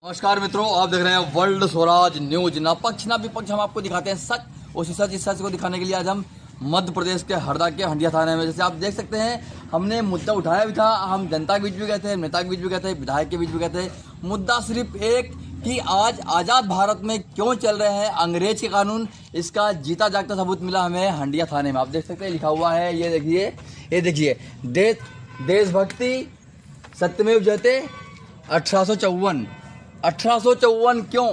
नमस्कार मित्रों, आप देख रहे हैं वर्ल्ड स्वराज न्यूज। ना पक्ष ना विपक्ष, हम आपको दिखाते हैं सच। उसी सच इस सच को दिखाने के लिए आज हम मध्य प्रदेश के हरदा के हंडिया थाने में, जैसे आप देख सकते हैं, हमने मुद्दा उठाया भी था। हम जनता के बीच भी गए थे, नेता के बीच भी गए थे, विधायक के बीच भी गए थे। मुद्दा सिर्फ एक कि आज आज़ाद भारत में क्यों चल रहे हैं अंग्रेज के कानून, इसका जीता जागता सबूत मिला हमें हंडिया थाने में। आप देख सकते हैं, लिखा हुआ है, ये देखिए, देशभक्ति सत्यमेव जयते 1854। 1854 क्यों?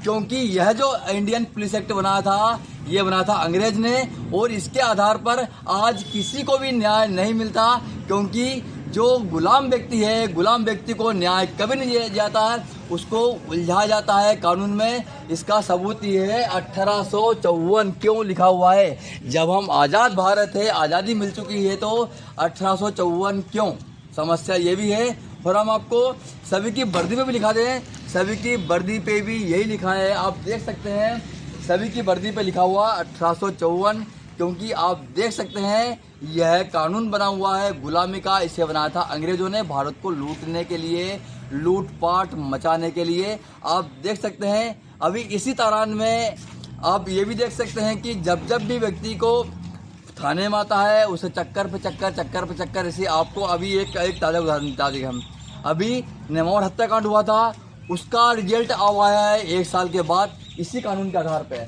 क्योंकि यह जो इंडियन पुलिस एक्ट बनाया था, ये बनाया था अंग्रेज ने, और इसके आधार पर आज किसी को भी न्याय नहीं मिलता। क्योंकि जो गुलाम व्यक्ति है, गुलाम व्यक्ति को न्याय कभी नहीं दिया जाता है, उसको उलझाया जाता है कानून में। इसका सबूत ये है, 1854 क्यों लिखा हुआ है। जब हम आज़ाद भारत है, आज़ादी मिल चुकी है, तो 1854 क्यों? समस्या ये भी है। और हम आपको सभी की वर्दी पे भी लिखा दें, सभी की वर्दी पे भी यही लिखा है। आप देख सकते हैं, सभी की वर्दी पे लिखा हुआ 1854, क्योंकि आप देख सकते हैं, यह कानून बना हुआ है गुलामी का। इसे बनाया था अंग्रेजों ने भारत को लूटने के लिए, लूटपाट मचाने के लिए। आप देख सकते हैं, अभी इसी दौरान में आप ये भी देख सकते हैं कि जब जब भी व्यक्ति को थाने में आता है, उसे चक्कर पे चक्कर। इसे आपको अभी एक ताज़ा उदाहरण बता दें। हम अभी नेमावर हत्याकांड हुआ था, उसका रिजल्ट अब आया है 1 साल के बाद, इसी कानून के आधार पे।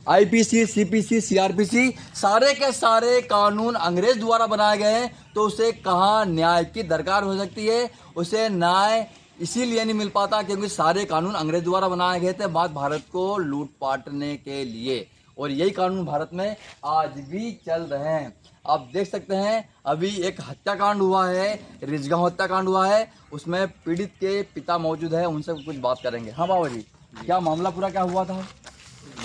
आईपीसी, सीपीसी, सीआरपीसी, सारे के सारे कानून अंग्रेज द्वारा बनाए गए हैं। तो उसे कहाँ न्याय की दरकार हो सकती है? उसे न्याय इसीलिए नहीं मिल पाता क्योंकि सारे कानून अंग्रेज द्वारा बनाए गए थे भारत को लूट पाटने के लिए। और यही कानून भारत में आज भी चल रहे हैं। आप देख सकते हैं, अभी एक हत्याकांड हुआ है, रिजगांव हत्याकांड हुआ है, उसमें पीड़ित के पिता मौजूद है, उनसे कुछ बात करेंगे। हाँ बाबा जी, क्या मामला पूरा क्या हुआ था?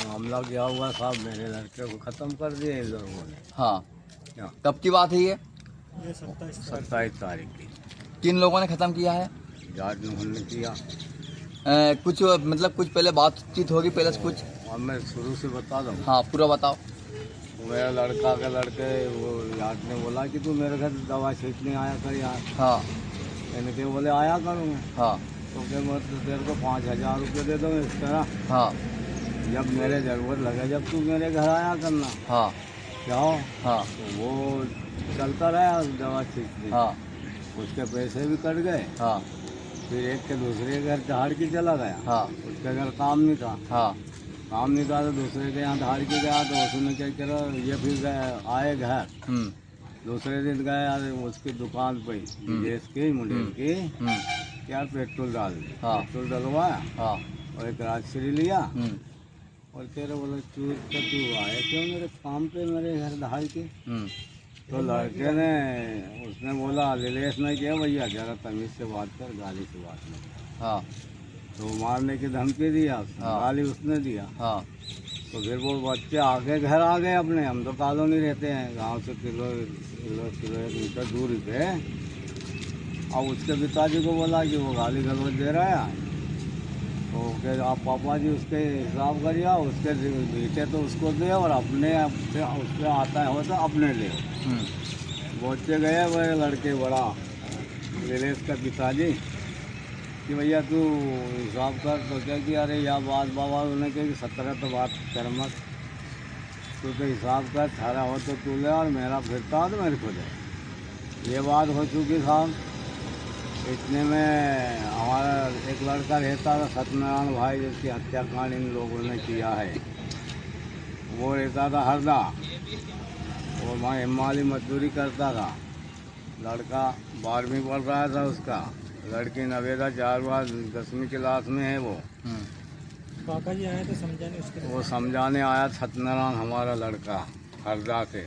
मामला क्या हुआ साहब, मेरे लड़के को खत्म कर दिया इन लोगों ने। हाँ, क्या? कब की बात है ये? 27 तारीख की। किन लोगों ने खत्म किया है? जज ने किया। कुछ मतलब कुछ पहले बातचीत होगी पहले से कुछ? और मैं शुरू से बता दूँ। हाँ, पूरा बताओ। मेरा लड़का के लड़के वो याद ने बोला कि तू मेरे घर दवा छींटने आया कर यार। हाँ इनके बोले आया करूँगा। हाँ तो क्या मैं तो तेरे को 5,000 रुपये दे दूँ इस तरह, हाँ जब मेरे ज़रूरत लगे जब तू मेरे घर आया करना। हाँ जाओ। हाँ तो वो चलता रहा दवा छींटने। हाँ उसके पैसे भी कट गए। हाँ फिर एक के दूसरे घर झाड़ के चला गया। हाँ उसके घर काम नहीं था। हाँ काम नहीं था तो दूसरे के यहाँ धाड़ के गया, तो उसने क्या करा, ये फिर गए आए घर। दूसरे दिन गए यार उसकी दुकान पे गैस की मुंडेर की यार पेट्रोल डाल दी। हाँ। पेट्रोल डलवाया हाँ और एक राजश्री लिया और तेरे बोले तू आए क्यों मेरे काम पे मेरे घर धाड़ के? तो लड़के ने उसने बोला रिलेश नहीं किया भैया, जरा तमीज से बात कर, गाली से बात नहीं कर। हाँ तो मारने की धमकी दिया, गाली उसने दिया। हाँ तो फिर वो बच्चे आगे घर आ गए अपने। हम तो कॉलोनी रहते हैं, गांव से किलो 1 मीटर दूरी पे। अब उसके पिताजी को बोला कि वो गाली गलौज दे रहा है, तो फिर आप पापा जी उसके हिसाब करिए, उसके बेटे तो उसको दे और अपने उसके आता है हो तो अपने ले। बच्चे गए मेरे लड़के बड़ा नीलेश का पिताजी कि भैया तू हिसाब कर। तो क्या कि अरे या बात बाबा उन्होंने कहा कि 17 तो बात कर मत, तू तो हिसाब कर, 18 हो तो तू ले और मेरा फिरता हो तो मेरे को दे। ये बात हो चुकी साहब। इतने में हमारा एक लड़का रहता था सत्यनारायण भाई, जिसकी हत्याकांड इन लोगों ने किया है, वो रहता था हरदा और वहाँ हिमालय मजदूरी करता था। लड़का 12वीं पढ़ रहा था, उसका लड़की नवेदा 4 बार 10वीं क्लास में है। वो काका जी आए तो समझाने उसके वो समझाने आया सत्यनारायण हमारा लड़का हरदा से,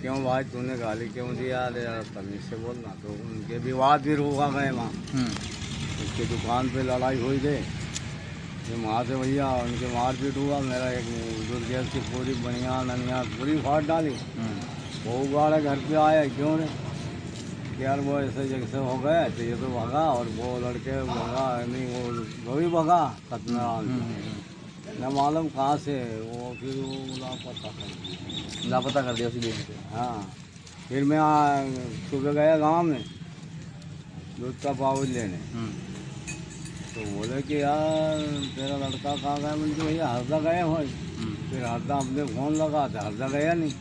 क्यों भाई तूने गाली क्यों दिया? अरे यार तमीज से बोलना। तो उनके विवाद भी रोका गए वहाँ। उसकी दुकान पे लड़ाई हुई थी, फिर वहाँ से भैया उनके मारपीट हुआ। मेरा एक दुर्गेश की पूरी बनियान अनियान पूरी फाड़ डाली। वो उगाड़े घर पे आया, क्यों रे यार वो ऐसे जैसे हो गए, तो ये तो भगा और वो लड़के भगा नहीं, वो भी भगा सत्यनारायण। न मालूम कहाँ से वो फिर वो लापता कर दिया उसी दिन से। हाँ। फिर मैं सुबह गया गांव में दूध का पाउच लेने, तो तो बोले कि यार तेरा लड़का कहाँ गया। मैंने भैया हरदा गए हो। फिर हरदा अपने फ़ोन लगा था, हरदा गया नहीं।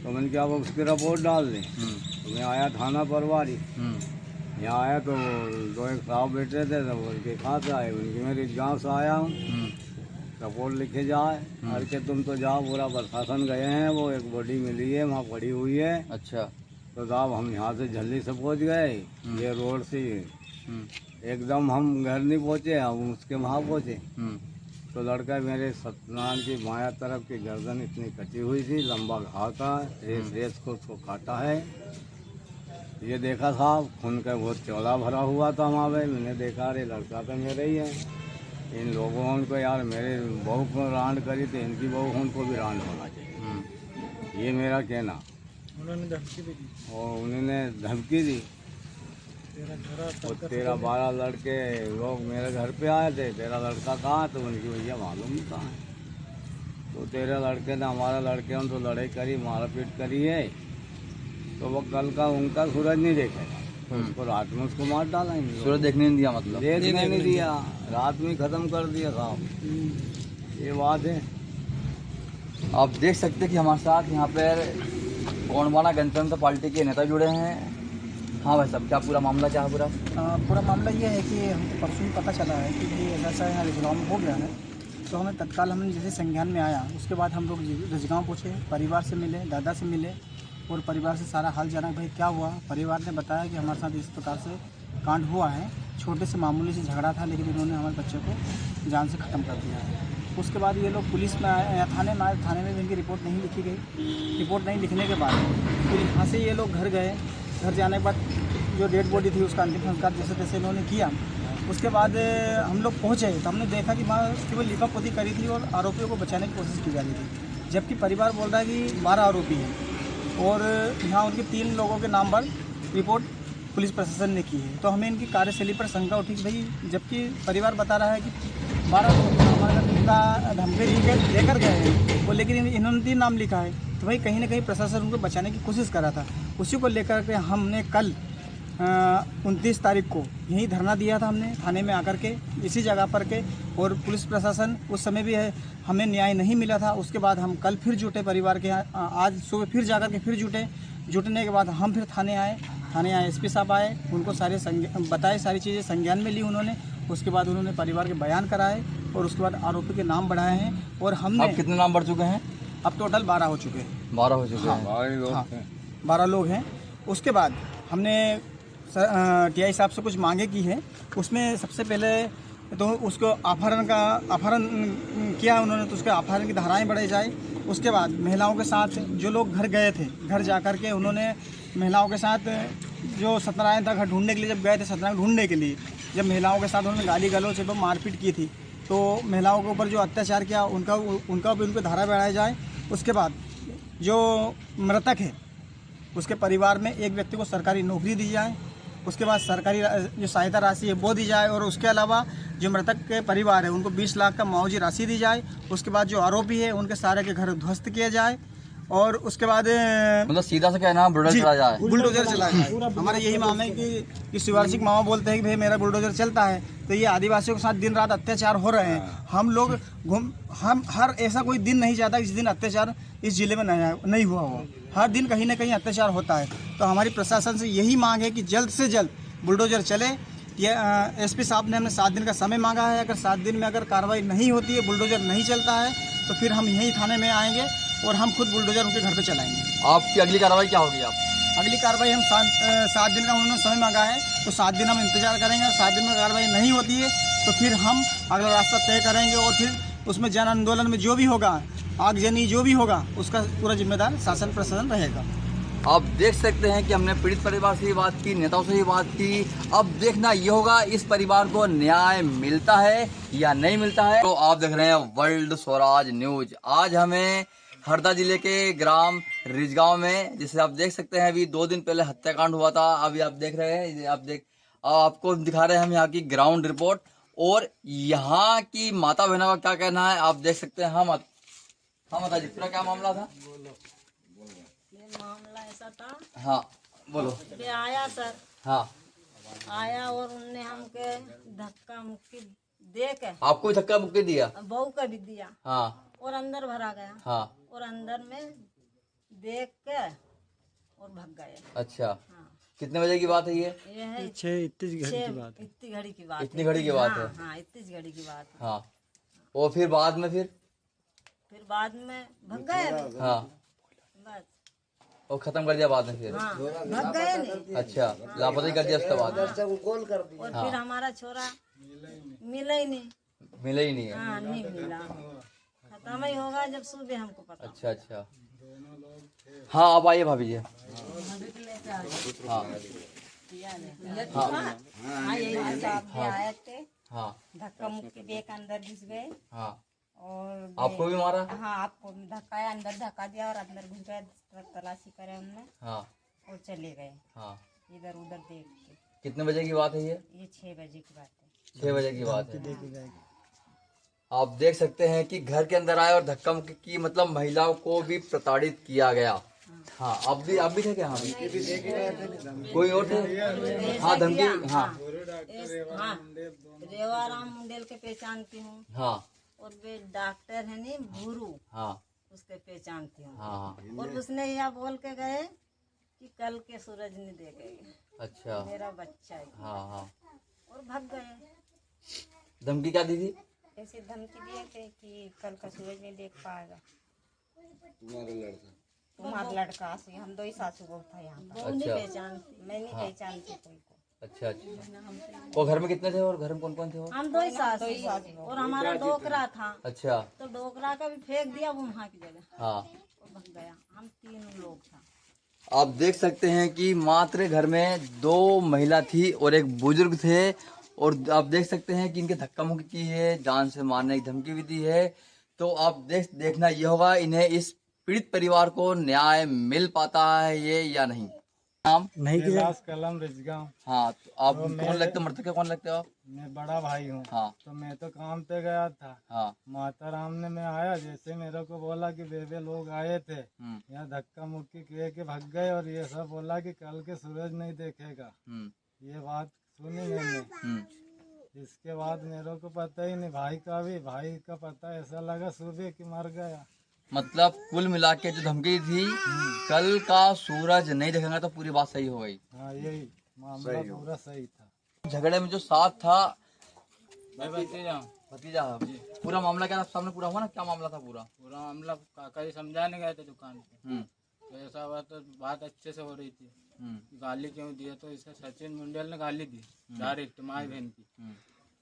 तो मैंने क्या वो उसकी रिपोर्ट डाल दी। तो मैं आया थाना परवारी। यहाँ आया तो दो एक साहब बैठे थे, तो बोल के कहाँ से आए। उनकी मेरी गाँव से आया हूँ, रिपोर्ट लिखे जाए। अरे कि तुम तो जाओ, पूरा प्रशासन गए हैं, वो एक बॉडी मिली है वहाँ पड़ी हुई है। अच्छा। तो साहब हम यहाँ से जल्दी से पहुँच गए, ये रोड से एकदम हम घर नहीं पहुँचे, हम उसके वहाँ पहुँचे। तो लड़का मेरे सत्यनारायण की बायां तरफ की गर्दन इतनी कटी हुई थी, लंबा घाव था, रेस रेस को उसको काटा है। ये देखा साहब, खून का बहुत चौड़ा भरा हुआ था वहाँ पे। मैंने देखा अरे लड़का तो मेरा ही है। इन लोगों को यार मेरे बहू को रांड करी तो इनकी बहू उनको भी रांड होना चाहिए, ये मेरा कहना। उन्होंने धमकी भी दी, और उन्होंने धमकी दी। और 13-12 लड़के लोग मेरे घर पे आए थे, तेरा लड़का कहाँ। तो उनकी भैया मालूम नहीं कहाँ है। तो 13 लड़के ने हमारे लड़के ने तो लड़ाई करी, मारपीट करी है। तो वो कल का उनका सूरज नहीं देखेगा, तो उसको रात में उसको मार डाला। सूरज देखने नहीं दिया, मतलब देखने नहीं दिया, रात में ख़त्म कर दिया साहब, ये बात है। आप देख सकते हैं कि हमारे साथ यहाँ पर गोंडवाना गणतंत्र पार्टी के नेता जुड़े हैं। हाँ भाई साहब, क्या पूरा मामला क्या है पूरा? पूरा मामला ये है कि हमको परसों ही पता चला है कि ये ऐसा यहाँ रिजगांव में हो गया है। तो हमें तत्काल हमने जैसे संज्ञान में आया, उसके बाद हम लोग रिजगांव पहुँचे, परिवार से मिले, दादा से मिले और परिवार से सारा हाल जाना, भाई क्या हुआ। परिवार ने बताया कि हमारे साथ इस प्रकार से कांड हुआ है, छोटे से मामूली से झगड़ा था, लेकिन इन्होंने हमारे बच्चे को जान से ख़त्म कर दिया है। उसके बाद ये लोग पुलिस में आए, थाने में आए, थाने में भी इनकी रिपोर्ट नहीं लिखी गई। रिपोर्ट नहीं लिखने के बाद फिर यहाँ से ये लोग घर गए। घर जाने के बाद जो डेड बॉडी थी उसका अंतिम संस्कार जैसे तैसे इन्होंने किया। उसके बाद हम लोग पहुँचे तो हमने देखा कि वहाँ केवल लिपापोती करी थी और आरोपियों को बचाने की कोशिश की जा रही थी, जबकि परिवार बोल रहा है कि 12 आरोपी हैं और यहाँ उनके 3 लोगों के नाम पर रिपोर्ट पुलिस प्रशासन ने की है। तो हमें इनकी कार्यशैली पर शंका उठी कि भाई जबकि परिवार बता रहा है कि 12 लोग हमारे घर धमकी लेकर गए हैं, वो लेकिन इन्होंने 3 नाम लिखा है। तो भाई कहीं ना कहीं प्रशासन उनको बचाने की कोशिश कर रहा था। उसी को लेकर के हमने कल 29 तारीख को यही धरना दिया था हमने थाने में आकर के, इसी जगह पर के। और पुलिस प्रशासन उस समय भी है, हमें न्याय नहीं मिला था। उसके बाद हम कल फिर जुटे परिवार के यहाँ, आज सुबह फिर जाकर के फिर जुटने के बाद हम फिर थाने आए एसपी साहब आए, उनको सारे बताए, सारी चीज़ें संज्ञान में ली उन्होंने। उसके बाद उन्होंने परिवार के बयान कराए और उसके बाद आरोपी के नाम बढ़ाए हैं। और हमने अब कितने नाम बढ़ चुके हैं? अब टोटल 12 हो चुके हैं। 12 हो चुके हैं। 12 लोग हैं। उसके बाद हमने टीआई साहब से कुछ मांगे की है। उसमें सबसे पहले तो उसको अपहरण किया उन्होंने, तो उसके अपहरण की धाराएं बढ़ाई जाए। उसके बाद महिलाओं के साथ जो लोग घर गए थे, घर जा कर के उन्होंने महिलाओं के साथ जो सत्यनारायण था घर ढूंढने के लिए, जब गए थे सत्यनारायण ढूंढने के लिए, जब महिलाओं के साथ उन्होंने गाली गलौज एवं मारपीट की थी, तो महिलाओं के ऊपर जो अत्याचार किया उनका भी उन पर धारा बढ़ाया जाए। उसके बाद जो मृतक है उसके परिवार में एक व्यक्ति को सरकारी नौकरी दी जाए। उसके बाद सरकारी जो सहायता राशि है वो दी जाए। और उसके अलावा जो मृतक के परिवार है उनको 20 लाख का मुआवजी राशि दी जाए। उसके बाद जो आरोपी है उनके सारे के घर ध्वस्त किए जाए। और उसके बाद मतलब सीधा से कहना बुलडोजर चला जाए, बुलडोजर चला जाए। हमारा यही मामला है कि शिवाजी मामा बोलते हैं कि भाई मेरा बुलडोजर चलता है। तो ये आदिवासियों के साथ दिन रात अत्याचार हो रहे हैं। हम हर ऐसा कोई दिन नहीं जाता जिस दिन अत्याचार इस जिले में नहीं हुआ हो। हर दिन कहीं ना कहीं अत्याचार होता है। तो हमारी प्रशासन से यही मांग है कि जल्द से जल्द बुलडोजर चले। एसपी साहब ने हमने 7 दिन का समय मांगा है। अगर 7 दिन में अगर कार्रवाई नहीं होती है, बुलडोजर नहीं चलता है, तो फिर हम यही थाने में आएंगे और हम खुद बुलडोजर उनके घर पे चलाएंगे। आपकी अगली कार्रवाई क्या होगी? आप अगली कार्रवाई हम 7 दिन का उन्होंने समय मांगा है, तो 7 दिन हम इंतजार करेंगे। 7 दिन में कार्रवाई नहीं होती है तो फिर हम अगला रास्ता तय करेंगे और फिर उसमें जन आंदोलन में जो भी होगा, आगजनी जो भी होगा, उसका पूरा जिम्मेदार शासन प्रशासन रहेगा। आप देख सकते हैं कि हमने पीड़ित परिवार से ही बात की, नेताओं से ही बात की। अब देखना ये होगा इस परिवार को न्याय मिलता है या नहीं मिलता है। तो आप देख रहे हैं वर्ल्ड स्वराज न्यूज। आज हमें हरदा जिले के ग्राम रिजगांव में, जिसे आप देख सकते हैं, अभी 2 दिन पहले हत्याकांड हुआ था। अभी आप देख रहे हैं, आपको दिखा रहे हैं हम यहाँ की ग्राउंड रिपोर्ट और यहाँ की माता बहनों का क्या कहना है, आप देख सकते हैं। हाँ माता जी, पूरा क्या मामला था? ये मामला ऐसा था, हाँ बोलो। ये आया सर, हाँ आया और उनने हमके धक्का मुक्की दे के आपको भी धक्का मुक्की दिया? बहू का भी दिया हाँ और अंदर भरा गया हाँ। और अंदर में देख के और भाग गए। अच्छा, हाँ कितने बजे की बात है ये? ये है 6:31 घड़ी की बात है। इतनी घड़ी की बात इतनी घड़ी की बात है? हाँ इतनी घड़ी की बात है। हाँ। और फिर बाद में फिर बाद में भाग गए अभी। हाँ, बस और खत्म कर दिया बाद में फिर? हाँ भाग गए नहीं। अच्छा, लापता कर दिया उसके बाद? और फिर हमारा छोरा मिला ही नहीं। मिला ही नहीं है? हाँ नहीं मिला, खत्म ही होगा जब सुबह हमको पता। अच्छा अच्छा। हाँ, अब आइए भाभी जी। हाँ हाँ यही साहब भी आए थे, हाँ धक्का मुक्की दे के अंदर घुस गए हाँ। और आपको भी मारा? हाँ आपको भी धक्का अंदर धक्का दिया और अंदर घुस गए, तलाशी करे हमने हाँ और चले गए हाँ। इधर उधर देख के। कितने बजे की बात है ये? ये 6 बजे की बात है। 6 बजे की बात है। आप देख सकते हैं कि घर के अंदर आए और धक्का मुक्की की, मतलब महिलाओं को भी प्रताड़ित किया गया। हाँ, आप भी थे क्या? हाँ, कोई और थे? हाँ, धमकी। हाँ हाँ रेवाराम मुंडेल के पहचानती हूँ हाँ और वे डॉक्टर है नहीं भूरू, हाँ उसके पहचानती हूँ। हाँ। और उसने यह बोल के गए कि कल के सूरज नहीं देखेंगे अच्छा। मेरा बच्चा है, हाँ हाँ। और भाग गए। धमकी क्या दी थी? ऐसे धमकी दिए थे कि कल का सूरज नहीं देख पाएगा तुम्हारा लड़का से। हम 2 ही सासू बहू था यहाँ पर। नहीं अच्छा। पहचानती, मैं नहीं पहचानती कोई को। अच्छा अच्छा। और घर में कितने थे और घर में कौन कौन थे? और हम 2 ही सासू और हमारा डोकरा था, अच्छा। तो डोकरा का भी फेंक दिया वो वहाँ की जगह हाँ। और भाग गया। हम 3 लोग था। आप देख सकते हैं कि मात्र घर में 2 महिला थी और एक बुजुर्ग थे, और आप देख सकते हैं कि इनके धक्का मुक्की की है, जान से मारने की धमकी भी दी है। तो आप देखना ये होगा इन्हें, इस पीड़ित परिवार को न्याय मिल पाता है ये या नहीं। नाम? नहीं कि कैलाश कलम रिजगांव। हाँ, तो आप कौन लगते हो? मृतक कौन लगते हो आप? मैं बड़ा भाई हूँ। हाँ तो मैं तो काम पे गया था। हाँ। माता राम ने मैं आया, जैसे मेरे को बोला कि बेबे लोग आए थे यहाँ, धक्का मुक्की किए के भाग गए और ये सब बोला कि कल के सूरज नहीं देखेगा। ये बात सुनी मैंने। इसके बाद मेरे को पता ही नहीं, भाई का पता ऐसा लगा सुबह कि मर गया। मतलब कुल मिला के जो धमकी थी, कल का सूरज नहीं देखेंगे, तो पूरी बात सही हो गई। हाँ यही मामला पूरा सही था। झगड़े में जो साथ था भतीजा भतीजा, पूरा मामला क्या सामने पूरा हुआ ना? क्या मामला था पूरा? पूरा मामला काका जी समझाने गए थे दुकान पे, तो ऐसा हुआ तो बात अच्छे से हो रही थी। गाली क्यों दिए? तो इसे सचिन मुंडेल ने गाली दी डायरेक्ट माई बहन की।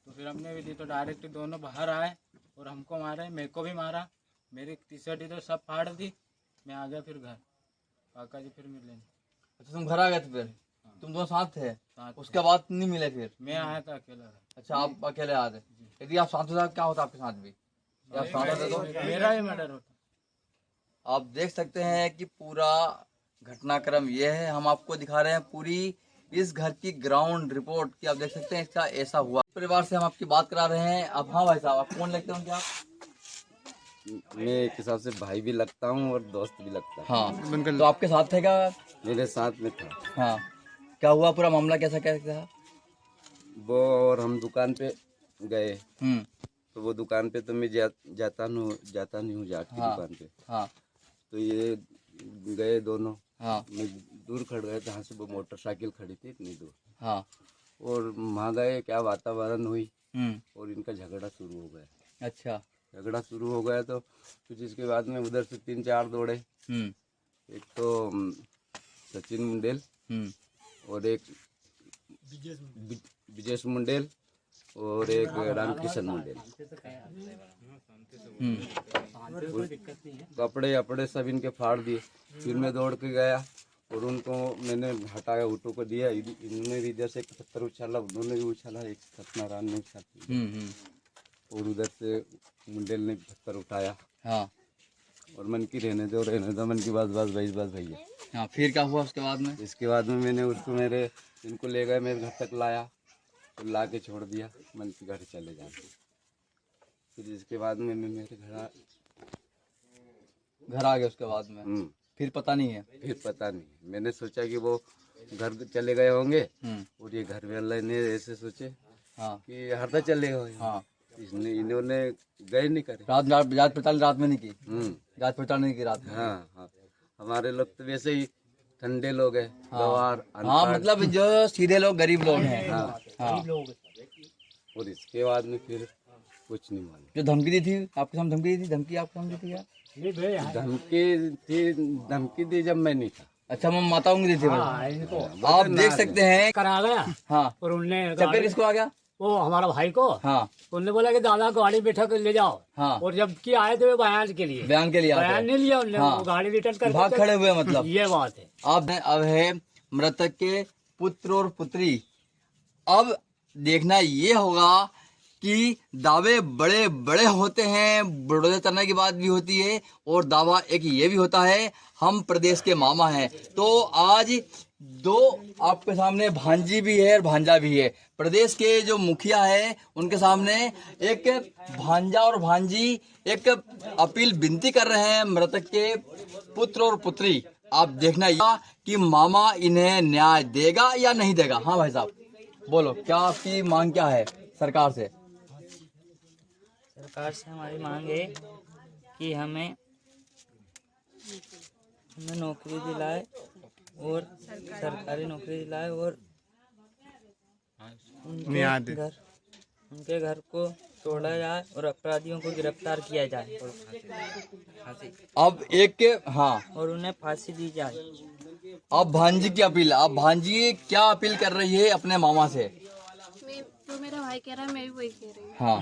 तो फिर हमने भी दी, तो डायरेक्ट दोनों बाहर आए और हमको मारे, मेरे को भी मारा, मेरी टी-शर्ट इधर सब फाड़ दी। मैं आ गया फिर घर, काका जी फिर मिले। अच्छा, तुम घर आ गए थे फिर? तुम दोनों साथ थे? साथ उसके बाद नहीं मिले फिर? मैं आया था अकेला। अच्छा, आप अकेले आ गए। यदि आप साथ होता क्या होता आपके साथ भी? आप साथ होते तो मेरा ही मर्डर होता। आप देख सकते हैं कि पूरा घटनाक्रम ये है। हम आपको दिखा रहे हैं पूरी इस घर की ग्राउंड रिपोर्ट की। आप देख सकते हैं इसका ऐसा हुआ। परिवार से हम आपकी बात करा रहे हैं। अब हाँ भाई साहब, आप कौन लगते हैं क्या? मैं एक हिसाब से भाई भी लगता हूँ और दोस्त भी लगता हूँ। हाँ, तो आपके साथ थे क्या? मेरे साथ में था। हाँ, क्या हुआ? पूरा मामला कैसा था? वो और हम दुकान पे गए, हम्म। तो वो दुकान पे तो मैं जाता नहीं हूँ जाट की दुकान पे। हाँ तो ये गए दोनों। हाँ मैं दूर खड़ गए, जहाँ से वो मोटरसाइकिल खड़ी थी इतनी दूर। हाँ। और वहाँ गए, क्या वातावरण हुई हम्म। और इनका झगड़ा शुरू हो गया। अच्छा। झगड़ा शुरू हो गया तो कुछ इसके बाद में उधर से 3-4 दौड़े। एक तो सचिन मुंडेल और एक विजेश मुंडेल और एक रामकिशन मुंडेल। कपड़े अपड़े सब इनके फाड़ दिए। फिर मैं दौड़ के गया और उनको मैंने हटाया, ऊँटों को दिया। इन्होंने भी इधर से 71 उछाला, उन्होंने भी उछाला, एक सत्यनारायण ने उछाला और उधर से मुंडेल ने 72 उठाया। हाँ। और मन की रहने दो मन की बस भैया। हाँ, फिर क्या हुआ उसके बाद में? इसके बाद में मैंने उसको इनको ले गए, मेरे घर तक लाया, तो ला के छोड़ दिया, मन की घर चले जाते। फिर इसके बाद में मैं मेरे घर आ गए। उसके बाद में फिर पता नहीं है? फिर पता नहीं। मैंने सोचा कि वो घर चले गए होंगे और ये घर वाले ने ऐसे सोचे हाँ कि हरदा चले गए। हाँ, इन्होंने गए नहीं करे। जांच पड़ताल रात में नहीं की, जांच पड़ताल नहीं की रात में। हाँ हाँ, हमारे लोग तो वैसे ही ठंडे लोग हैं, गवार हाँ, मतलब जो सीधे लोग गरीब लोग हैं। हाँ हाँ, और इसके बाद में फिर कुछ नहीं मालूम। जो धमकी दी थी आपके सामने, धमकी दी थी, धमकी आपके सामने दी थी क्या? धमकी दी जब मैं नहीं था। अच्छा, मैं माताओं की दी थी। आप देख सकते हैं। करा गया हाँ, और उनने चक्कर किसको आ गया? वो हमारा भाई को हाँ उनने बोला कि दादा गाड़ी बैठा कर ले जाओ। हाँ, और जबकि आए थे वो बयान के लिए, बयान के लिए आते बयान हैं। नहीं लिया उनने। हाँ। वो गाड़ी रिटर्न कर भाग खड़े हुए, मतलब ये बात है। अब है मृतक के पुत्र और पुत्री। अब देखना ये होगा कि दावे बड़े बड़े होते हैं, बुलडोजर चलने की बात भी होती है, और दावा एक ये भी होता है हम प्रदेश के मामा हैं। तो आज दो आपके सामने भांजी भी है और भांजा भी है। प्रदेश के जो मुखिया है उनके सामने एक भांजा और भांजी एक अपील विनती कर रहे हैं मृतक के पुत्र और पुत्री। आप देखना यह कि मामा इन्हें न्याय देगा या नहीं देगा। हाँ भाई साहब, बोलो, क्या आपकी मांग क्या है सरकार से? सरकार से हमारी मांग है कि हमें नौकरी दिलाए और सरकारी नौकरी दिलाए और उनके घर को तोड़ा जाए और अपराधियों को गिरफ्तार किया जाए अब एक हाँ, और उन्हें फांसी दी जाए। अब भांजी की अपील, अब भांजी क्या अपील कर रही है अपने मामा से? जो मेरा भाई कह रहा है मैं भी वही कह रही हूँ। हाँ,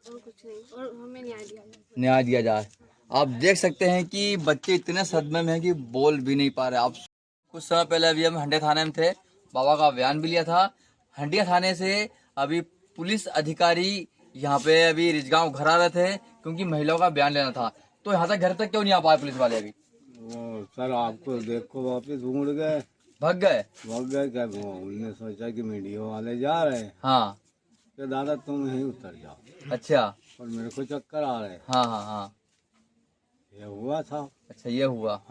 और कुछ नहीं, और हमें न्याय दिया जाए। न्याय दिया जाए। आप देख सकते हैं कि बच्चे इतने सदमे में हैं कि बोल भी नहीं पा रहे। आप कुछ समय पहले अभी हम हंडिया थाने में थे, बाबा का बयान भी लिया था। हंडिया थाने से अभी पुलिस अधिकारी यहाँ पे अभी रिजगांव घर आ रहे थे क्योंकि महिलाओं का बयान लेना था। तो यहाँ तक घर तक क्यों नहीं आ पाए पुलिस वाले? अभी वो सर आपको देखो वापिस ढूंढ गए, भाग गए। क्या उनने सोचा कि मीडिया वाले जा रहे हैं, हाँ, कि दादा तुम यहीं उतर जाओ। अच्छा, और मेरे को चक्कर आ रहे हैं। हाँ हाँ हाँ, ये हुआ था। अच्छा ये हुआ।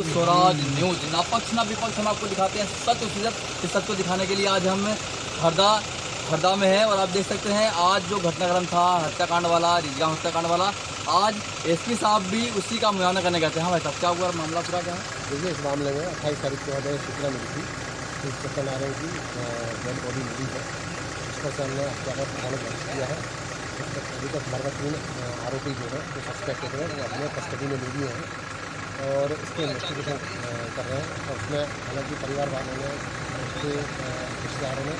स्वराज न्यूज, ना पक्ष ना विपक्ष, हम आपको दिखाते हैं सच और सिर्फ। इस सच को दिखाने के लिए आज हम हरदा में है और आप देख सकते हैं आज जो घटनाक्रम था हत्याकांड वाला, रिजगांव हत्याकांड वाला, आज एसपी साहब भी उसी का मुआयना करने गए थे। हाँ भाई साहब, क्या हुआ मामला पूरा क्या है? देखिए, इस मामले में 28 तारीख को हमें सूचना मिली थी कि सत्यनारायण की डेड बॉडी मिली है। इस पर से हमने हत्याकांड थाने दर्ज किया है। अभी तक हमारे पास 3 आरोपी जो है, जो सस्पेक्टेड है, वो अपने कस्टडी में ले लिए हैं और इसके इन्वेस्टिगेशन कर रहे हैं। और उसमें हालांकि परिवार वालों ने, उसके रिश्तेदारों ने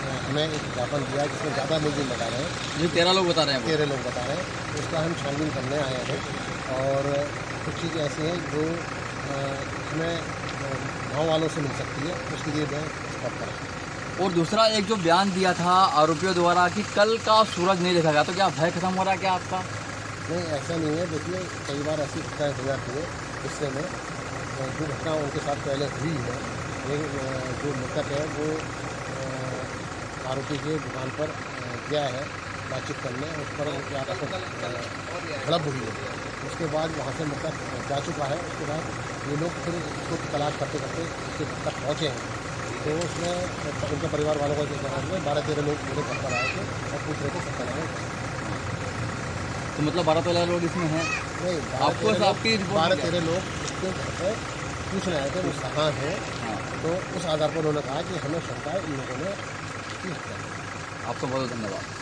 हमें एक ज्ञापन दिया है जिसमें ज़्यादा मुलजिम बता रहे हैं। ये 13 लोग बता रहे हैं, 13 लोग बता रहे हैं। उसका हम छानबीन करने आए हैं और कुछ चीज़ें ऐसी हैं जो हमें गाँव वालों से मिल सकती है, उसके लिए मैं स्टॉप करा। और दूसरा एक जो बयान दिया था आरोपियों द्वारा कि कल का सूरज नहीं देखा गया, तो क्या भय खत्म हो रहा है क्या आपका? नहीं, ऐसा नहीं है। देखिए, कई बार ऐसी घटनाएँ हो जाती है, इससे में जो घटना उनके साथ पहले हुई है, जो मृतक है वो आरोपी के दुकान पर गया है बातचीत करने, उस पर उनकी आपस में झड़प हुई है। उसके बाद वहाँ से मृतक जा चुका है। उसके बाद ये लोग फिर उसको तलाश करते करते उसके घर तक पहुँचे हैं। तो उसमें उनके परिवार वालों को जो जवाब में 12-13 लोग पूरे घर पर आए थे और पूछ रहे थे सत्यनारायण। तो मतलब 12-13 लोग इसमें हैं? नहीं, आपको आपकी 12-13 लोग उसके घर पर पूछने आए थे वो कहाँ हैं। तो उस आधार पर उन्होंने कहा कि हमें शंका है इन लोगों ने की हत्या। आपका बहुत धन्यवाद।